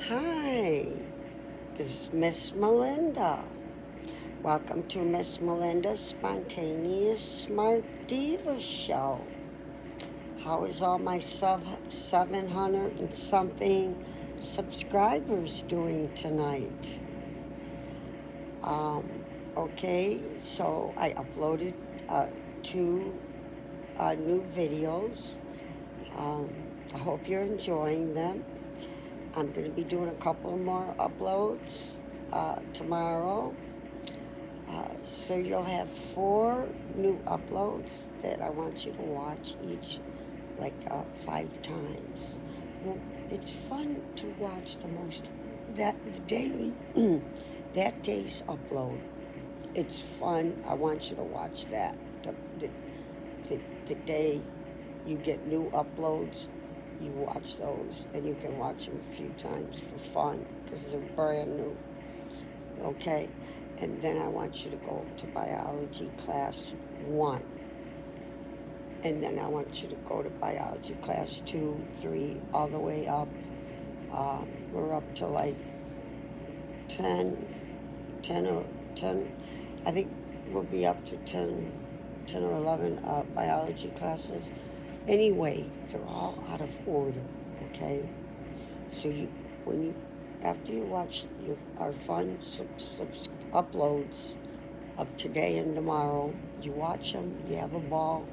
Hi, this is Miss Melinda. Welcome to Miss Melinda's Spontaneous Smart Diva Show. How is all my 700 and something subscribers doing tonight? Okay, so I uploaded two new videos. I hope you're enjoying them. I'm going to be doing a couple more uploads tomorrow. So you'll have 4 new uploads that I want you to watch each like 5 times. Well, it's fun to watch the daily that day's upload. It's fun. I want you to watch that. The day you get new uploads, you watch those, and you can watch them a few times for fun because they're brand new. Okay? And then I want you to go to biology class 1. And then I want you to go to biology class 2, 3, all the way up. We're up to like 10, I think we'll be up to 10 or 11 biology classes. Anyway, they're all out of order, okay? So after you watch our fun uploads of today and tomorrow, you watch them, you have a ball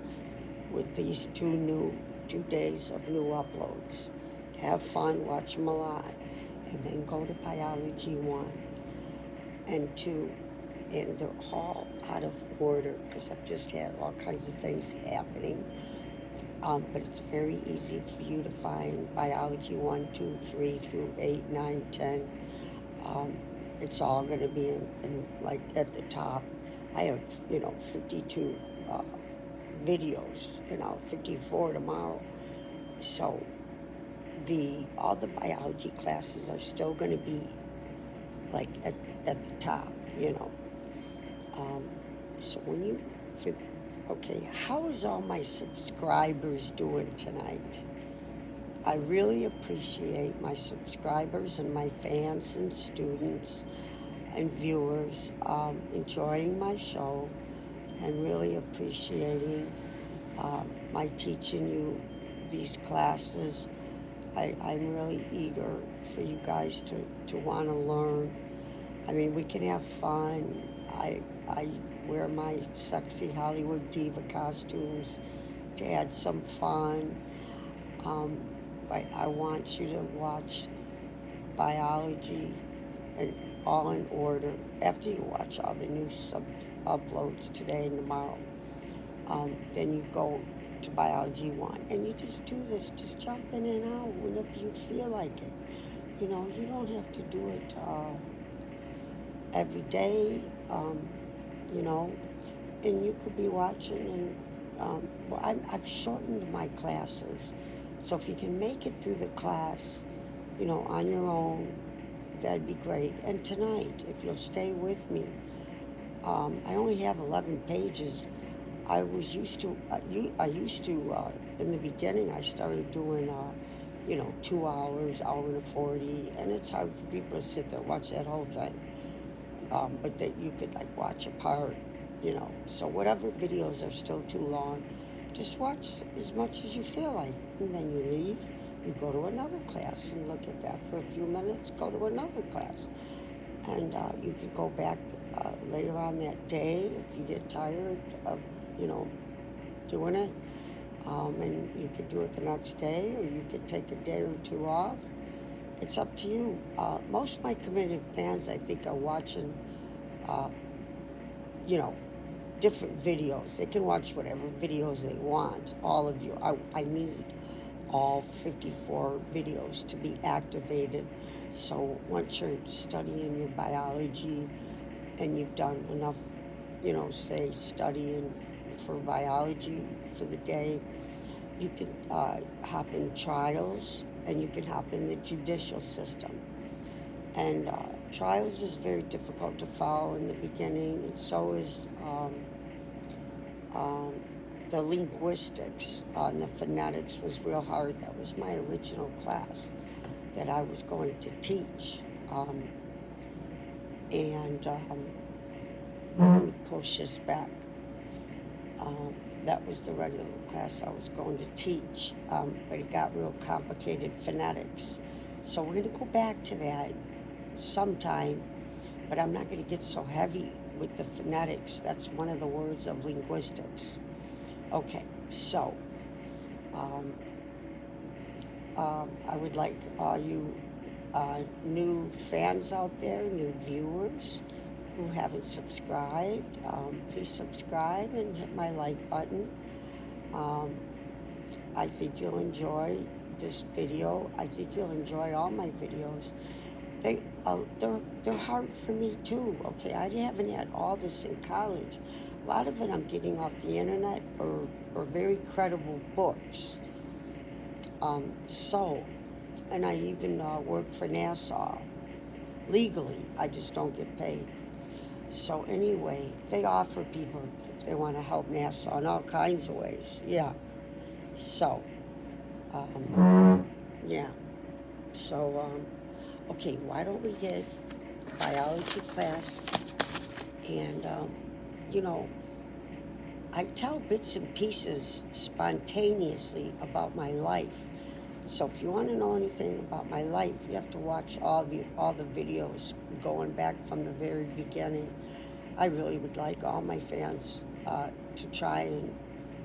with these 2 days of new uploads. Have fun, watch them a lot, and then go to biology 1 and 2, and they're all out of order because I've just had all kinds of things happening. But it's very easy for you to find biology 1, 2, 3 through 8, 9, 10. It's all going to be in like at the top. I have 52 videos, 54 tomorrow. So all the biology classes are still going to be like at the top. So okay, how is all my subscribers doing tonight? I really appreciate my subscribers and my fans and students and viewers enjoying my show and really appreciating my teaching you these classes. I'm really eager for you guys to want to learn. I mean, we can have fun. I wear my sexy Hollywood diva costumes to add some fun. But I want you to watch biology and all in order. After you watch all the new uploads today and tomorrow, then you go to biology 1, and you just do this. Just jump in and out whenever you feel like it. You don't have to do it every day. And you could be watching, and I've shortened my classes, so if you can make it through the class, on your own, that'd be great. And tonight, if you'll stay with me, I only have 11 pages. I used to, in the beginning, I started doing, 2 hours, hour and 40, and it's hard for people to sit there and watch that whole thing. But that you could watch a part, so whatever videos are still too long, just watch as much as you feel like, and then you leave, you go to another class and look at that for a few minutes, go to another class, and you could go back later on that day if you get tired of doing it, and you could do it the next day, or you could take a day or 2 off. It's up to you. Most of my committed fans, I think, are watching, different videos. They can watch whatever videos they want, all of you. I need all 54 videos to be activated. So once you're studying your biology and you've done enough, say studying for biology for the day, you can hop in trials, and you can hop in the judicial system. And trials is very difficult to follow in the beginning, and so is the linguistics and the phonetics was real hard. That was my original class. that I was going to teach. Let me push this back. That was the regular class I was going to teach, but it got real complicated, phonetics. So we're going to go back to that sometime, but I'm not going to get so heavy with the phonetics. That's one of the words of linguistics. Okay, so I would like all you new fans out there, new viewers who haven't subscribed, please subscribe and hit my like button. I think you'll enjoy this video. I think you'll enjoy all my videos. They're hard for me too. Okay, I haven't had all this in college. A lot of it I'm getting off the internet or very credible books. And I even work for NASA legally. I just don't get paid. So anyway, they offer people if they want to help NASA in all kinds of ways. Yeah. So, yeah. So, okay, why don't we get biology class? And, I tell bits and pieces spontaneously about my life. So if you want to know anything about my life, you have to watch all the videos going back from the very beginning. I really would like all my fans to try and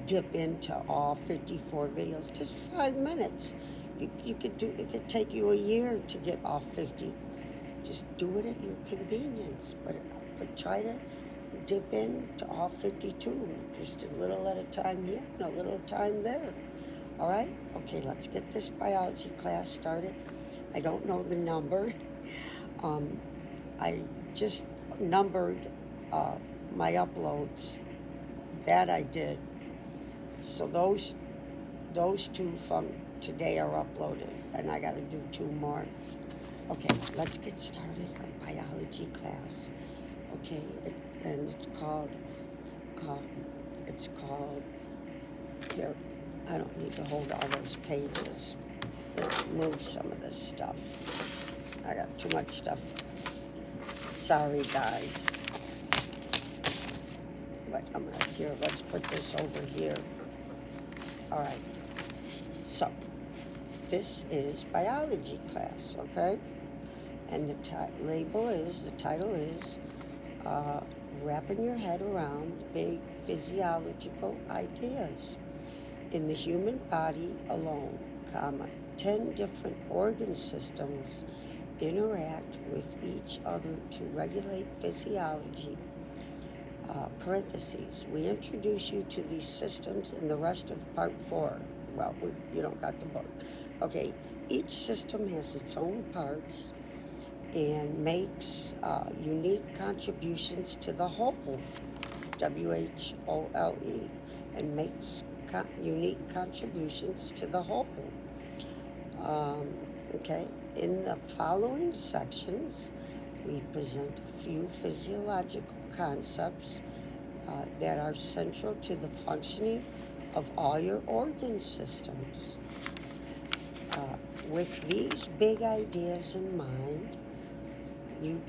dip into all 54 videos. Just 5 minutes. You could do. It could take you a year to get all 50. Just do it at your convenience. But try to dip into all 52. Just a little at a time here and a little time there. All right? Okay, let's get this biology class started. I don't know the number. I just numbered my uploads. That I did. So those two from today are uploaded, and I got to do 2 more. Okay, let's get started on biology class. Okay, and it's called here. I don't need to hold all those pages. Let's move some of this stuff. I got too much stuff. Sorry, guys. But I'm right here. Let's put this over here. All right. So, this is biology class, okay? And the title is wrapping your head around big physiological ideas. In the human body alone, 10 different organ systems interact with each other to regulate physiology. Parentheses. We introduce you to these systems in the rest of part 4. Well, you don't got the book. Okay, each system has its own parts and makes unique contributions to the whole, WHOLE, and makes unique contributions to the whole. Okay, in the following sections, we present a few physiological concepts that are central to the functioning of all your organ systems. With these big ideas in mind, you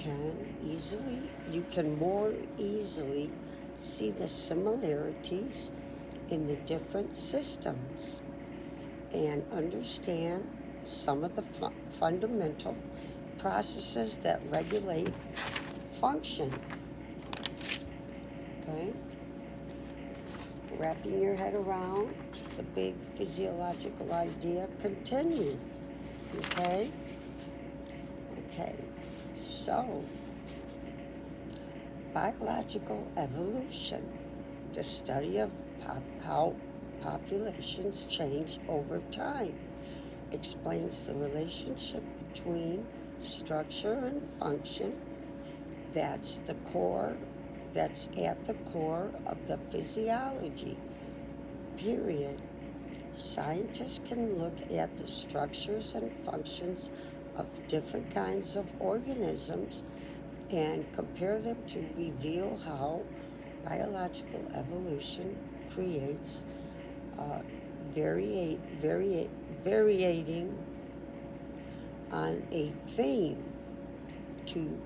can more easily see the similarities in the different systems and understand some of the fundamental processes that regulate function. Okay? Wrapping your head around the big physiological idea. Continue. Okay? Okay. So, biological evolution, the study of how populations change over time, explains the relationship between structure and function. That's at the core of the physiology, period. Scientists can look at the structures and functions of different kinds of organisms and compare them to reveal how biological evolution creates varying on a theme to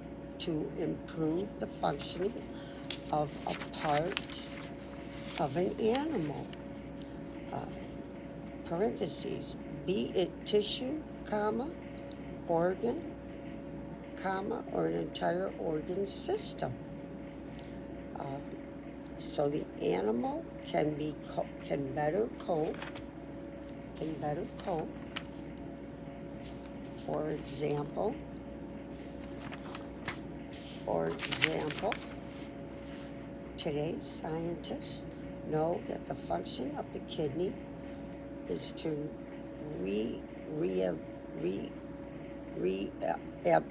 improve the functioning of a part of an animal. Parentheses, be it tissue, comma, organ, comma, or an entire organ system. So the animal can better cope. For example, today's scientists know that the function of the kidney is to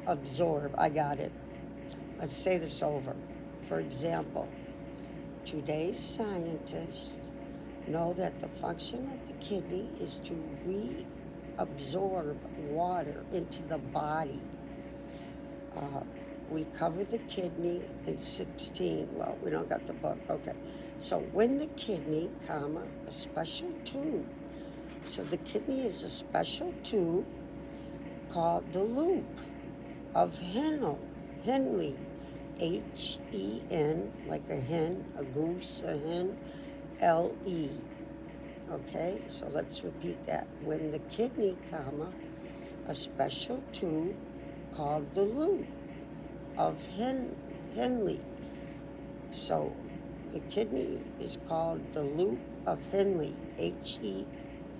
absorb. I got it. Let's say this over. For example, today's scientists know that the function of the kidney is to reabsorb water into the body. We cover the kidney in 16. Well, we don't got the book. Okay. So when the kidney, comma, a special tube. So the kidney is a special tube called the loop of Henle. H-E-N, like a hen, a goose, a hen, L-E. Okay, so let's repeat that. When the kidney, comma, a special tube called the loop of Henle. So the kidney is called the loop of Henle,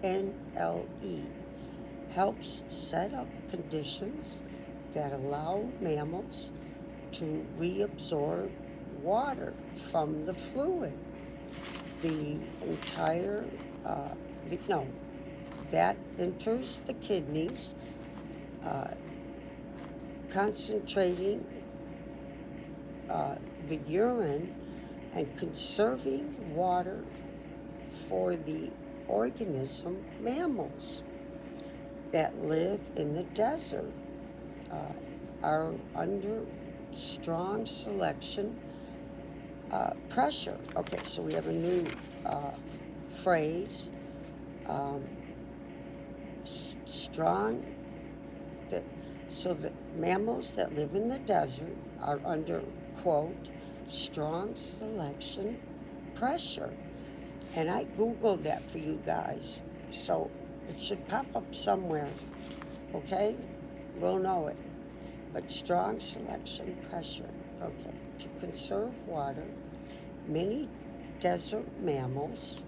Henle, helps set up conditions that allow mammals to reabsorb water from the fluid. The entire, that enters the kidneys, concentrating the urine and conserving water for the organism mammals that live in the desert are under strong selection pressure. Okay, so we have a new phrase, strong. So the mammals that live in the desert are under, quote, strong selection pressure. And I Googled that for you guys, so it should pop up somewhere, okay? We'll know it. But strong selection pressure, okay. To conserve water, many desert mammals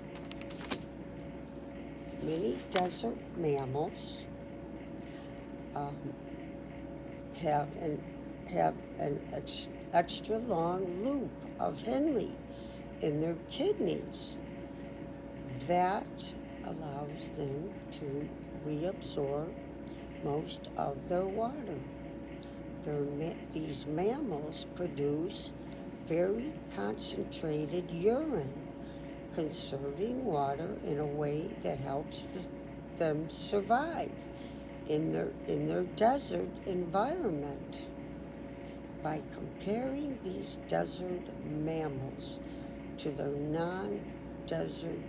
have an extra long loop of Henle in their kidneys that allows them to reabsorb most of their water. These mammals produce very concentrated urine, conserving water in a way that helps them survive in their desert environment. By comparing these desert mammals to their non-desert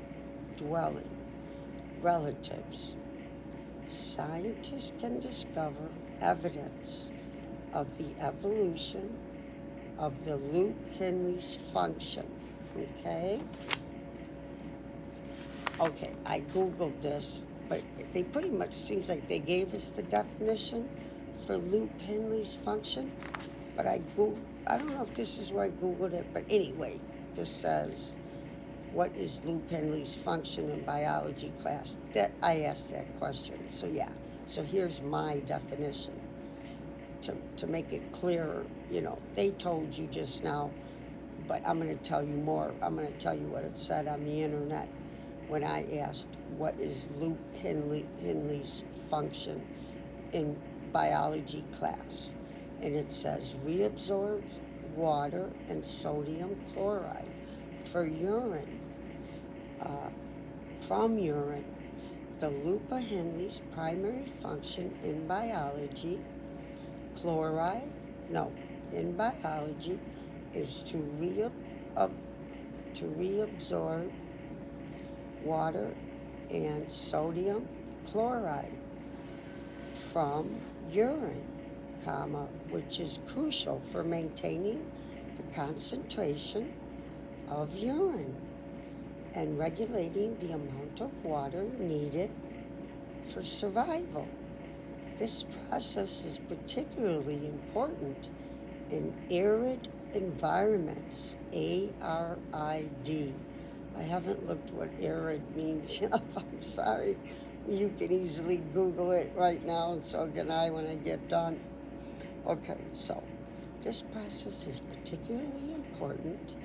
dwelling relatives, scientists can discover evidence of the evolution of the loop Henle's function. Okay, I Googled this, but they pretty much seems like they gave us the definition for loop Henle's function, but I don't know if this is where I Googled it, but anyway, this says, what is loop Henle's function in biology class? That I asked that question. So yeah, so here's my definition. To make it clearer, they told you just now, but I'm going to tell you more. I'm going to tell you what it said on the internet when I asked, what is loop Henle's function in biology class? And it says, reabsorbs water and sodium chloride for urine, from urine. The loop of Henle's primary function in biology is to reabsorb water and sodium chloride from urine, which is crucial for maintaining the concentration of urine and regulating the amount of water needed for survival. This process is particularly important in arid environments, A-R-I-D. I haven't looked what arid means yet. I'm sorry. You can easily Google it right now, and so can I when I get done. Okay, so this process is particularly important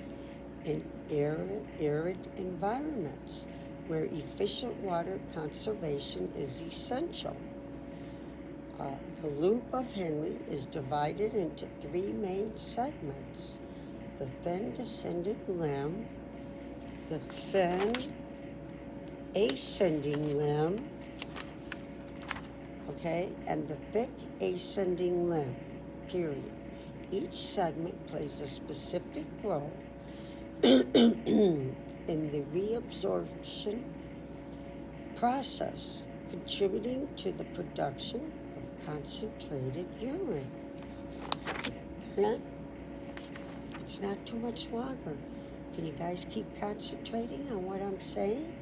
in arid environments where efficient water conservation is essential. The loop of Henle is divided into three main segments: the thin descending limb, the thin ascending limb, okay, and the thick ascending limb, period. Each segment plays a specific role in the reabsorption process, contributing to the production of concentrated urine. It's not too much longer. Can you guys keep concentrating on what I'm saying?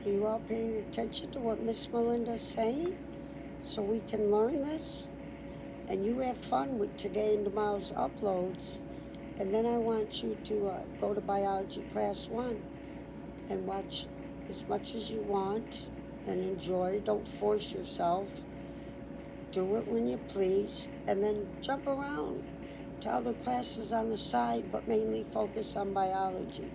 Are you all paying attention to what Miss Melinda's saying so we can learn this? And you have fun with today and tomorrow's uploads. And then I want you to go to Biology Class 1 and watch as much as you want and enjoy. Don't force yourself. Do it when you please. And then jump around to other classes on the side, but mainly focus on biology.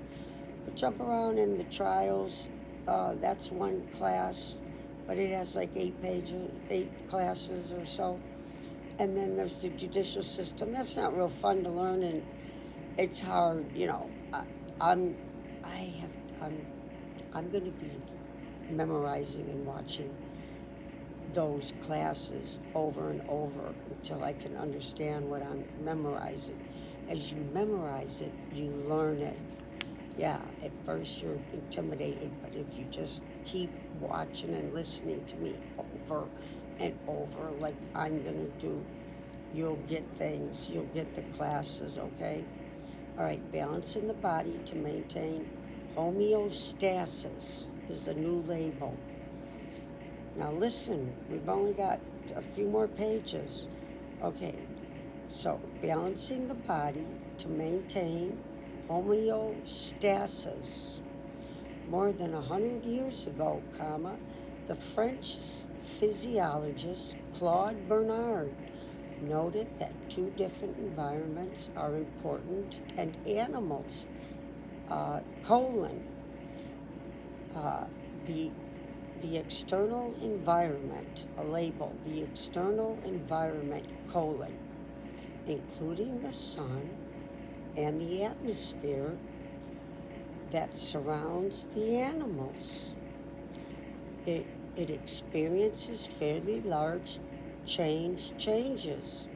But jump around in the trials. That's one class, but it has like 8 classes or so. And then there's the judicial system. That's not real fun to learn, and it's hard, you know. I'm going to be memorizing and watching those classes over and over until I can understand what I'm memorizing. As you memorize it, you learn it. Yeah, at first you're intimidated, but if you just keep watching and listening to me over and over like I'm going to do, you'll get things, you'll get the classes, okay? All right, balancing the body to maintain homeostasis is a new label. Now listen, we've only got a few more pages. Okay, so balancing the body to maintain homeostasis. More than 100 years ago, the French physiologist Claude Bernard noted that 2 different environments are important, and animals, the external environment, a label, the external environment, including the sun and the atmosphere that surrounds the animals. It experiences fairly large changes,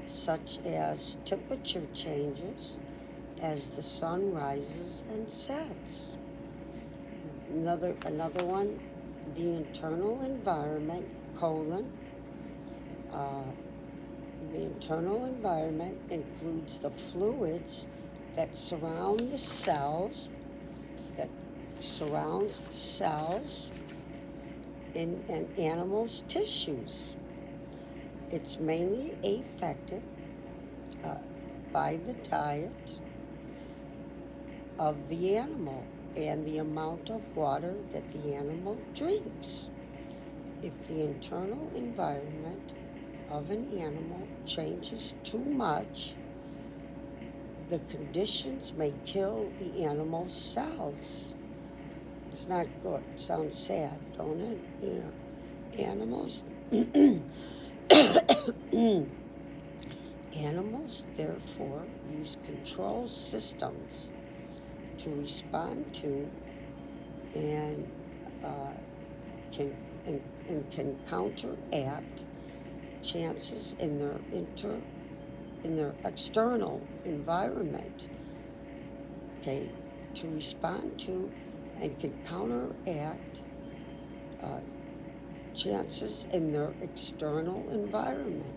such as temperature changes as the sun rises and sets. Another one, the internal environment, the internal environment includes the fluids that surround the cells, in an animal's tissues. It's mainly affected by the diet of the animal and the amount of water that the animal drinks. If the internal environment of an animal changes too much, the conditions may kill the animal's cells. It's not good. It sounds sad, don't it? Yeah. Animals, therefore, use control systems to respond to and can counteract chances in their external environment. Okay, to respond to and can counteract chances in their external environment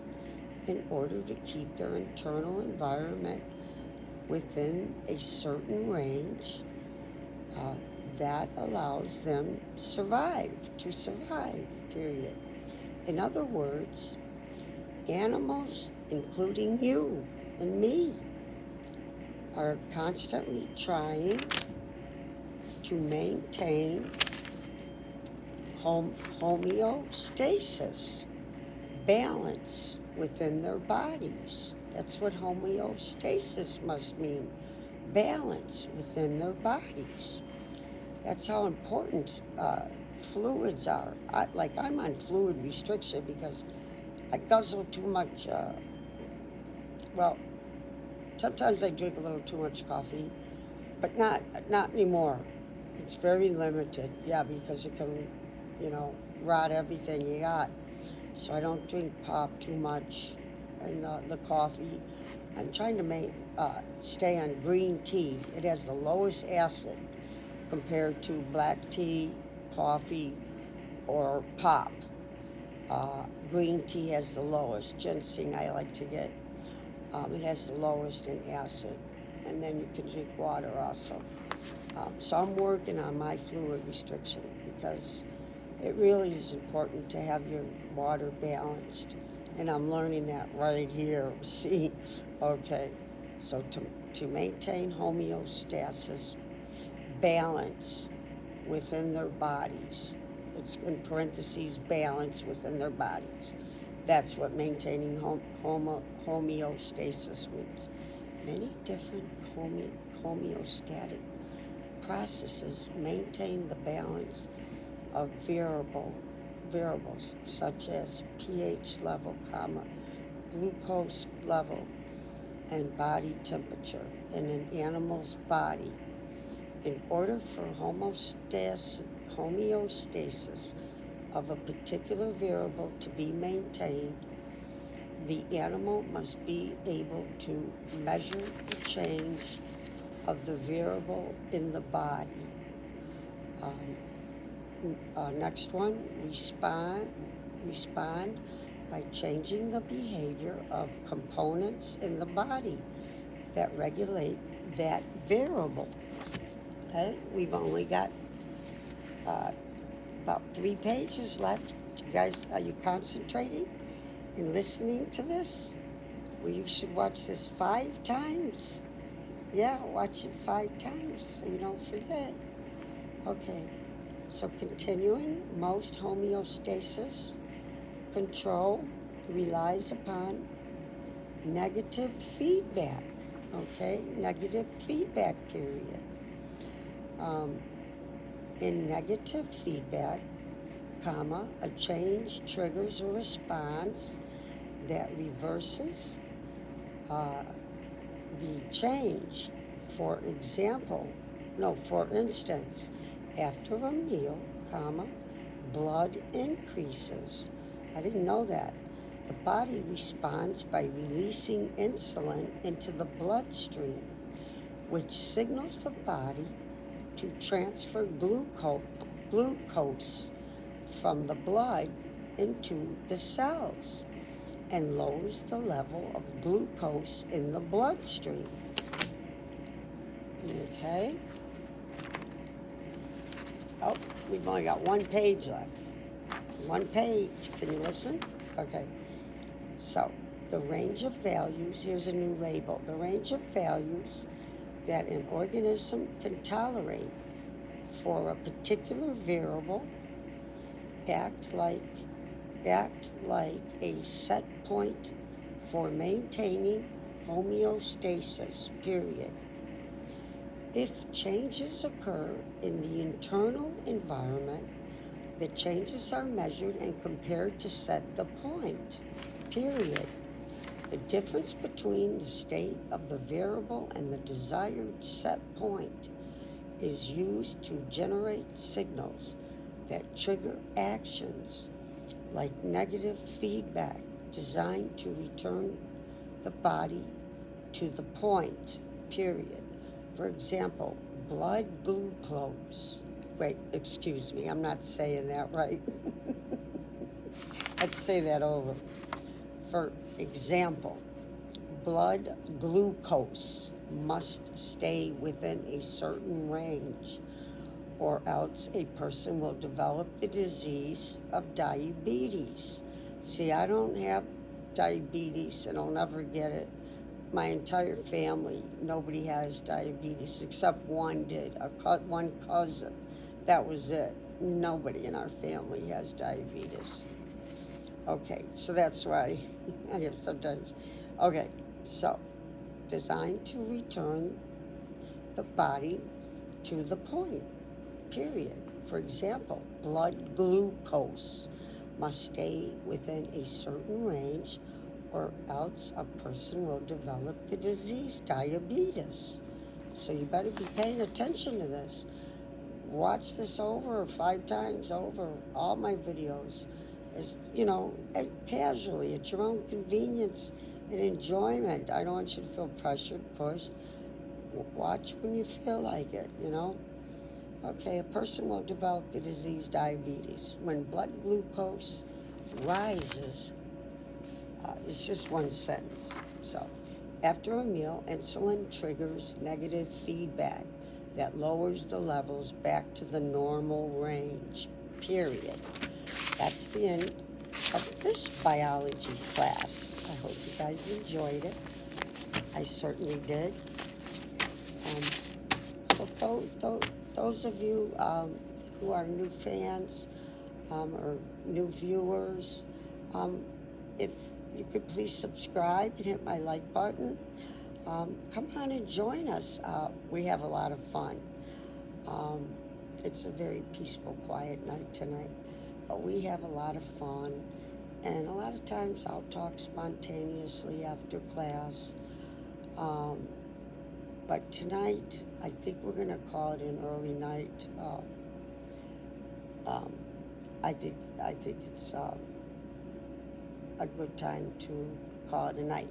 in order to keep their internal environment within a certain range that allows them to survive, period. In other words, animals, including you and me, are constantly trying to maintain homeostasis, balance within their bodies. That's what homeostasis must mean, balance within their bodies. That's how important fluids are. I'm on fluid restriction because I guzzle too much. Well, sometimes I drink a little too much coffee, but not anymore. It's very limited. Yeah, because it can, rot everything you got. So I don't drink pop too much, and the coffee. I'm trying to stay on green tea. It has the lowest acid compared to black tea, coffee, or pop. Green tea has the lowest. Ginseng I like to get. It has the lowest in acid. And then you can drink water also. So I'm working on my fluid restriction because it really is important to have your water balanced. And I'm learning that right here. See? Okay. So to maintain homeostasis, balance within their bodies. It's in parentheses, balance within their bodies. That's what maintaining homeostasis means. Many different homeostatic processes maintain the balance of variables such as pH level, glucose level, and body temperature in an animal's body. In order for homeostasis of a particular variable to be maintained, the animal must be able to measure the change of the variable in the body. Next one, respond by changing the behavior of components in the body that regulate that variable. Okay, we've only got about 3 pages left. You guys, are you concentrating and listening to this? Well, you should watch this 5 times. Yeah, watch it 5 times so you don't forget. Okay, so continuing, most homeostasis control relies upon negative feedback. Okay, negative feedback, period. In negative feedback, a change triggers a response that reverses the change. For instance, after a meal, blood increases. I didn't know that. The body responds by releasing insulin into the bloodstream, which signals the body to transfer glucose from the blood into the cells and lowers the level of glucose in the bloodstream. Okay. Oh, we've only got 1 page left. 1 page. Can you listen? Okay. So, the range of values, here's a new label. The range of values that an organism can tolerate for a particular variable act like a set point for maintaining homeostasis, period. If changes occur in the internal environment, the changes are measured and compared to set the point, period. The difference between the state of the variable and the desired set point is used to generate signals that trigger actions like negative feedback designed to return the body to the point, period. For example, blood glucose. Wait, excuse me, I'm not saying that right. Let's say that over. For example, blood glucose must stay within a certain range, or else a person will develop the disease of diabetes. See, I don't have diabetes and I'll never get it. My entire family, nobody has diabetes except one did, one cousin. That was it. Nobody in our family has diabetes. Okay, so that's why I have sometimes. Okay, so designed to return the body to the point, period. For example, blood glucose must stay within a certain range, or else a person will develop the disease diabetes. So you better be paying attention to this. Watch this over 5 times over, all my videos, as casually, at your own convenience and enjoyment. I don't want you to feel pressured, pushed. Watch when you feel like it, Okay, a person will develop the disease diabetes when blood glucose rises. It's just one sentence. So, after a meal, insulin triggers negative feedback that lowers the levels back to the normal range, period. That's the end of this biology class. I hope you guys enjoyed it. I certainly did. So those of you who are new fans or new viewers, if you could please subscribe and hit my like button. Come on and join us. We have a lot of fun. It's a very peaceful, quiet night tonight, but we have a lot of fun, and a lot of times I'll talk spontaneously after class. But tonight, I think we're going to call it an early night. I think it's a good time to call it a night.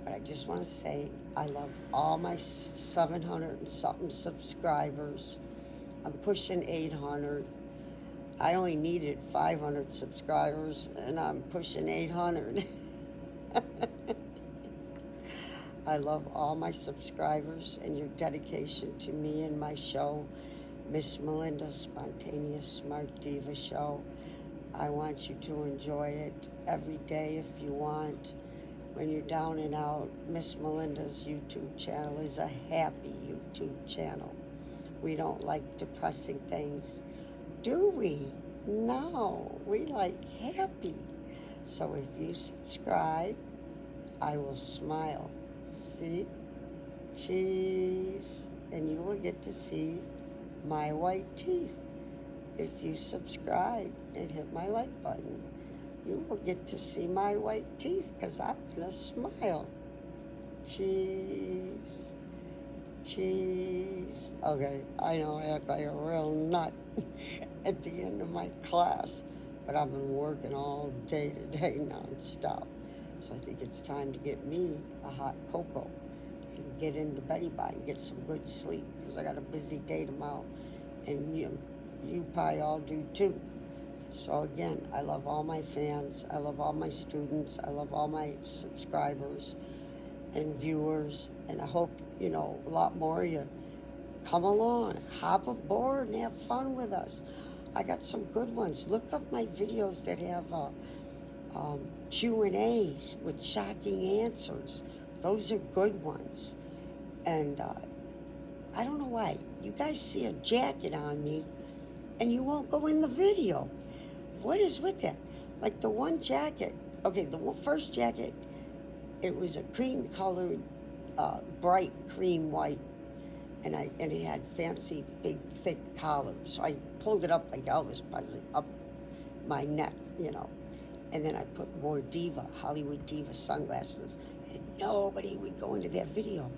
But I just want to say I love all my 700 and something subscribers. I'm pushing 800. I only needed 500 subscribers, and I'm pushing 800. I love all my subscribers and your dedication to me and my show, Miss Melinda's Spontaneous Smart Diva Show. I want you to enjoy it every day if you want. When you're down and out, Miss Melinda's YouTube channel is a happy YouTube channel. We don't like depressing things, do we? No, we like happy. So if you subscribe, I will smile. See? Cheese. And you will get to see my white teeth. If you subscribe and hit my like button, you will get to see my white teeth because I'm going to smile. Cheese. Cheese. Okay, I know I act like a real nut at the end of my class, but I've been working all day today nonstop. So I think it's time to get me a hot cocoa and get into Betty Bye and get some good sleep because I got a busy day tomorrow, and you probably all do too. So again, I love all my fans. I love all my students. I love all my subscribers and viewers. And I hope, a lot more of you come along, hop aboard and have fun with us. I got some good ones. Look up my videos that have Q&As with shocking answers. Those are good ones. And I don't know why. You guys see a jacket on me and you won't go in the video. What is with that? Like the one jacket, okay, the first jacket, it was a cream-colored, bright cream white, and it had fancy, big, thick collars. So I pulled it up like Elvis Presley, up my neck, and then I wore Hollywood Diva sunglasses, and nobody would go into that video.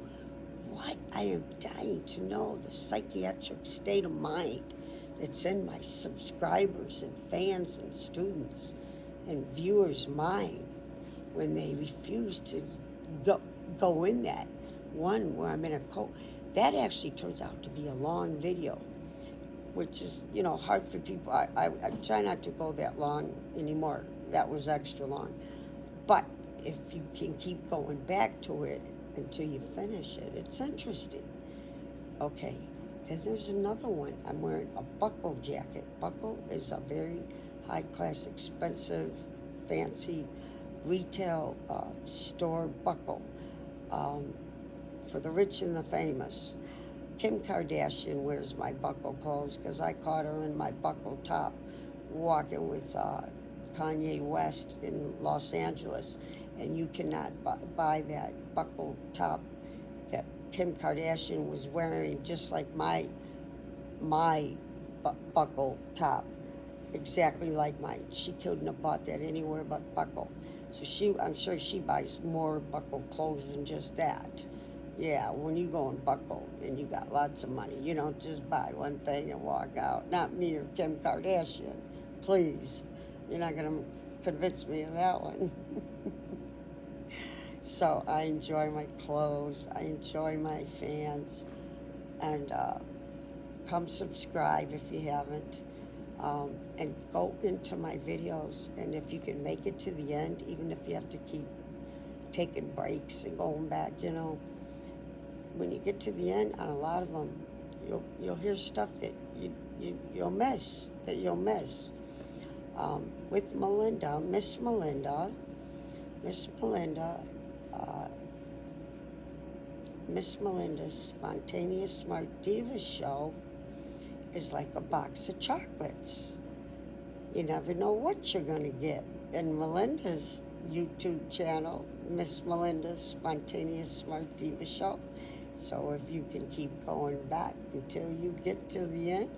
What? I am dying to know the psychiatric state of mind that's in my subscribers and fans and students and viewers' mind when they refuse to go in that one where I'm in a coat. That actually turns out to be a long video, which is, hard for people. I try not to go that long anymore. that was extra long. But if you can keep going back to it until you finish it, it's interesting. Okay, then there's another one. I'm wearing a buckle jacket. Buckle is a very high class, expensive, fancy retail store buckle for the rich and the famous. Kim Kardashian wears my buckle clothes because I caught her in my buckle top walking with Kanye West in Los Angeles. And you cannot buy that buckle top that Kim Kardashian was wearing, just like my buckle top, exactly like mine. She couldn't have bought that anywhere but buckle. So I'm sure she buys more buckle clothes than just that. Yeah, when you go and buckle and you got lots of money, you don't just buy one thing and walk out. Not me or Kim Kardashian. Please. You're not going to convince me of that one. So I enjoy my clothes. I enjoy my fans. And come subscribe if you haven't. And go into my videos. And if you can make it to the end, even if you have to keep taking breaks and going back, when you get to the end on a lot of them, you'll hear stuff that you'll miss. With Melinda, Miss Melinda, Miss Melinda's Spontaneous Smart Diva show is like a box of chocolates. You never know what you're going to get. And Melinda's YouTube channel, Miss Melinda's Spontaneous Smart Diva show. So if you can keep going back until you get to the end,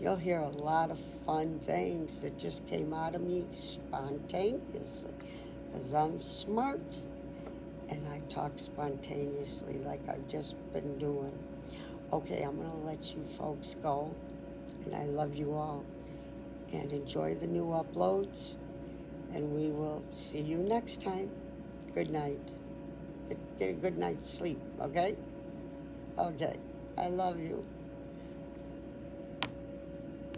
you'll hear a lot of fun things that just came out of me spontaneously. Because I'm smart and I talk spontaneously like I've just been doing. Okay, I'm going to let you folks go. And I love you all. And enjoy the new uploads. And we will see you next time. Good night. Get a good night's sleep, okay? Okay. I love you.